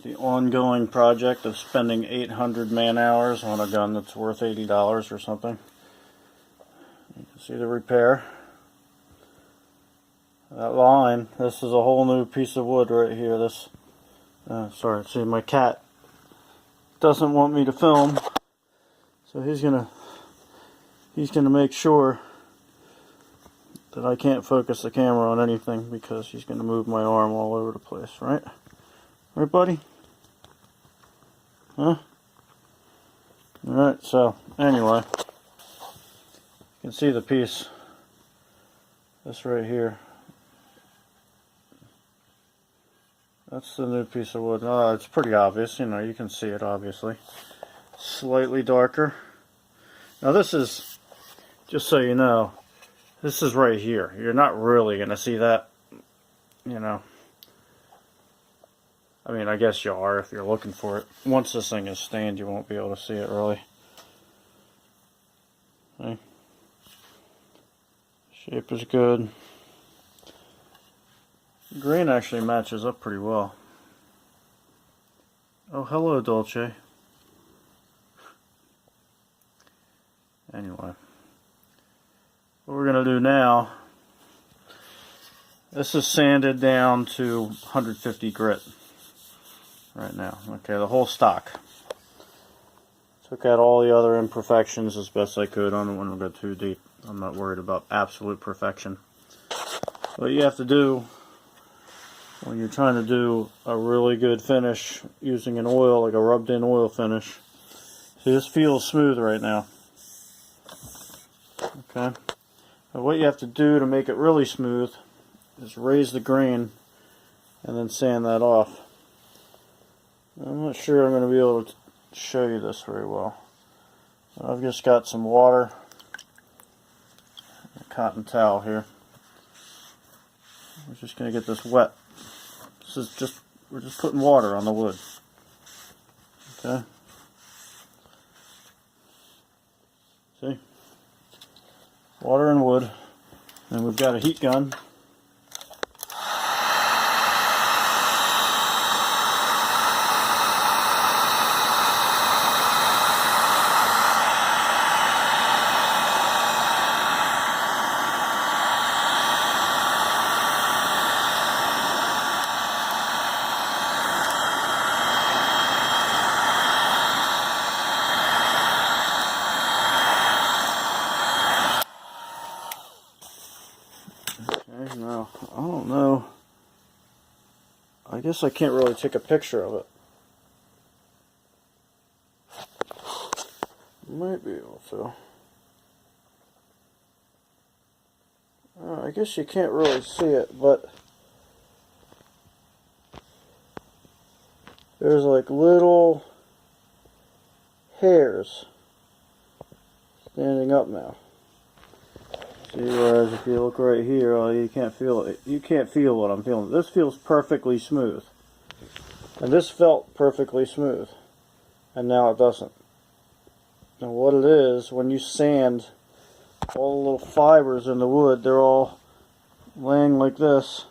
the ongoing project of spending 800 man-hours on a gun that's worth $80 or something. You can see the repair. That line, this is a whole new piece of wood right here. This, sorry, see, my cat doesn't want me to film, so he's gonna make sure that I can't focus the camera on anything because he's gonna move my arm all over the place, right? Right, buddy? Huh? Alright, so anyway, you can see the piece, this right here. That's the new piece of wood. It's pretty obvious, you know, you can see it obviously. Slightly darker. Now this is, just so you know, this is right here. You're not really going to see that, you know. I mean, I guess you are if you're looking for it. Once this thing is stained, you won't be able to see it really. See? Shape is good. The grain actually matches up pretty well. Oh, hello, Dolce. Anyway, what we're going to do now, this is sanded down to 150 grit right now. Okay, the whole stock. Took out all the other imperfections as best I could. I don't want to go too deep. I'm not worried about absolute perfection. What you have to do when you're trying to do a really good finish using an oil, like a rubbed in oil finish. See, this feels smooth right now. Okay. But what you have to do to make it really smooth is raise the grain and then sand that off. I'm not sure I'm going to be able to show you this very well. I've just got some water, a cotton towel here. We're just going to get this wet. This is just, we're just putting water on the wood. Okay. See? Water and wood. And we've got a heat gun. Now, I don't know. I guess I can't really take a picture of it. Might be able to. I guess you can't really see it, but there's like little hairs standing up now. See, whereas if you look right here, oh, you can't feel it. You can't feel what I'm feeling. This feels perfectly smooth. And this felt perfectly smooth. And now it doesn't. And what it is, when you sand, all the little fibers in the wood, they're all laying like this.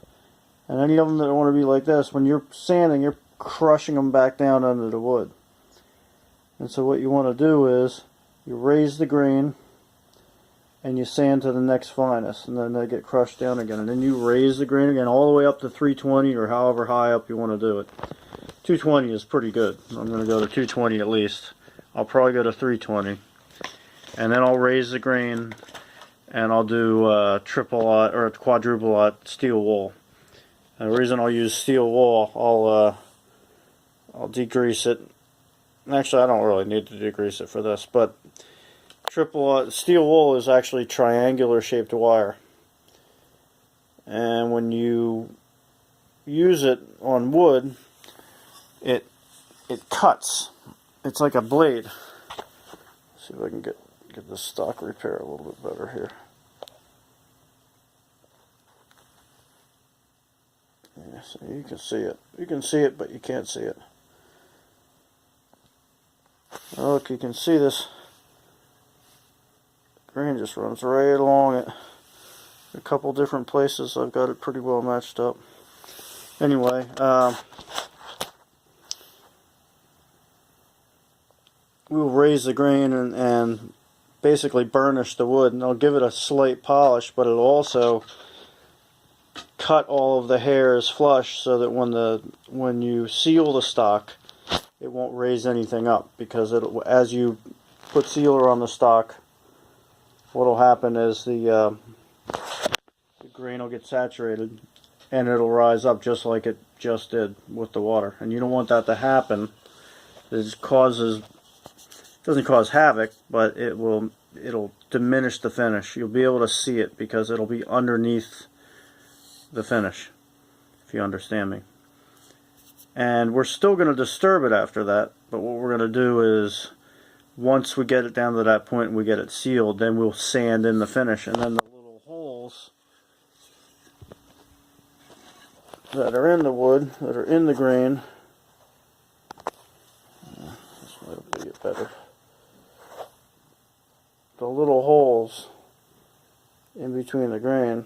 And any of them that want to be like this, when you're sanding, you're crushing them back down under the wood. And so what you want to do is, you raise the grain, and you sand to the next finest, and then they get crushed down again. And then you raise the grain again all the way up to 320 or however high up you want to do it. 220 is pretty good. I'm going to go to 220 at least. I'll probably go to 320. And then I'll raise the grain, and I'll do triple aught or quadruple aught steel wool. And the reason I'll use steel wool, I'll degrease it. Actually, I don't really need to degrease it for this, but steel wool is actually triangular shaped wire, and when you use it on wood, it cuts. It's like a blade. Let's see if I can get this stock repair a little bit better here. Yeah, so you can see it. You can see it, but you can't see it. Look, you can see this. Grain just runs right along it. A couple different places I've got it pretty well matched up. Anyway, we'll raise the grain and basically burnish the wood, and it'll give it a slight polish, but it'll also cut all of the hairs flush so that when you seal the stock, it won't raise anything up, because as you put sealer on the stock, what'll happen is the grain will get saturated and it'll rise up just like it just did with the water, and you don't want that to happen. It doesn't cause havoc, but it'll diminish the finish. You'll be able to see it because it'll be underneath the finish, if you understand me. And we're still going to disturb it after that, but what we're going to do is, once we get it down to that point and we get it sealed, then we'll sand in the finish, and then the little holes that are in the wood, that are in the grain, this might be better. The little holes in between the grain,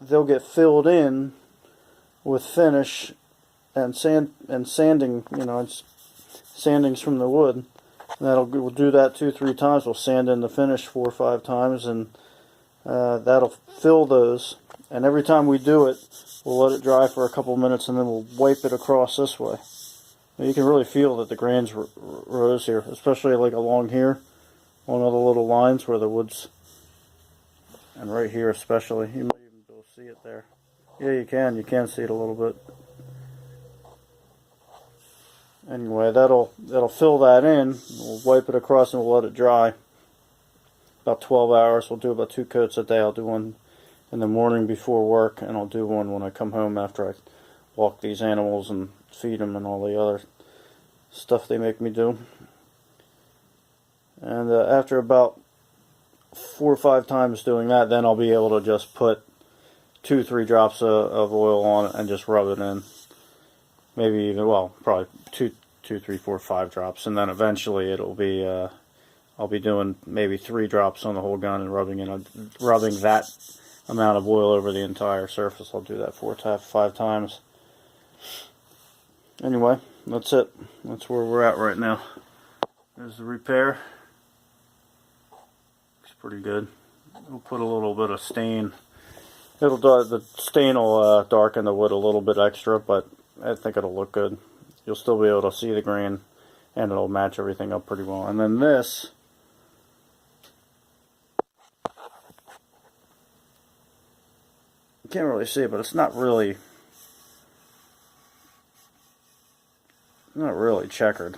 they'll get filled in with finish and sanding, it's sandings from the wood. And we'll do that 2-3 times. We'll sand in the finish 4 or 5 times, and that'll fill those. And every time we do it, we'll let it dry for a couple minutes, and then we'll wipe it across this way. You can really feel that the grains rose here, especially like along here, on all the little lines where the wood's, and right here especially. You might even be able to see it there. Yeah, you can see it a little bit. Anyway, that'll fill that in. We'll wipe it across and we'll let it dry. About 12 hours. We'll do about 2 coats a day. I'll do one in the morning before work, and I'll do one when I come home after I walk these animals and feed them and all the other stuff they make me do. And after about 4 or 5 times doing that, then I'll be able to just put 2-3 drops of oil on it and just rub it in. Maybe even, well, probably 2, 3, 4, 5 drops, and then eventually it'll be I'll be doing maybe 3 drops on the whole gun and rubbing that amount of oil over the entire surface. I'll do that 4 to 5 times. Anyway, that's it. That's where we're at right now. There's the repair. Looks pretty good. We'll put a little bit of stain. The stain will darken the wood a little bit extra, but I think it'll look good. You'll still be able to see the grain, and it'll match everything up pretty well. And then this, you can't really see it, but it's not really checkered.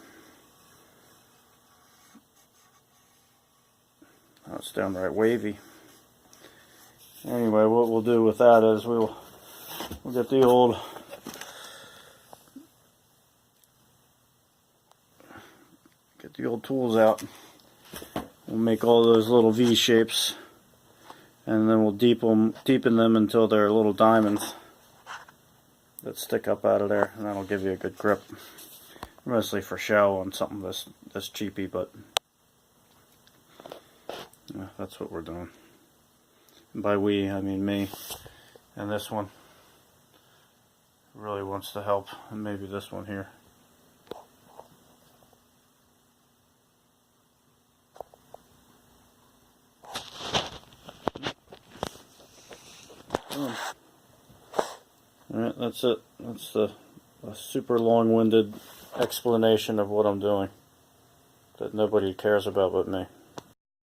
Oh, it's downright wavy. Anyway, what we'll do with that is we'll get the old tools out. We'll make all those little V shapes, and then we'll deepen them until they're little diamonds that stick up out of there, and that'll give you a good grip. Mostly for show on something this cheapy, but yeah, that's what we're doing. And by we, I mean me. And this one really wants to help, and maybe this one here. Alright, that's it. That's a super long-winded explanation of what I'm doing that nobody cares about but me.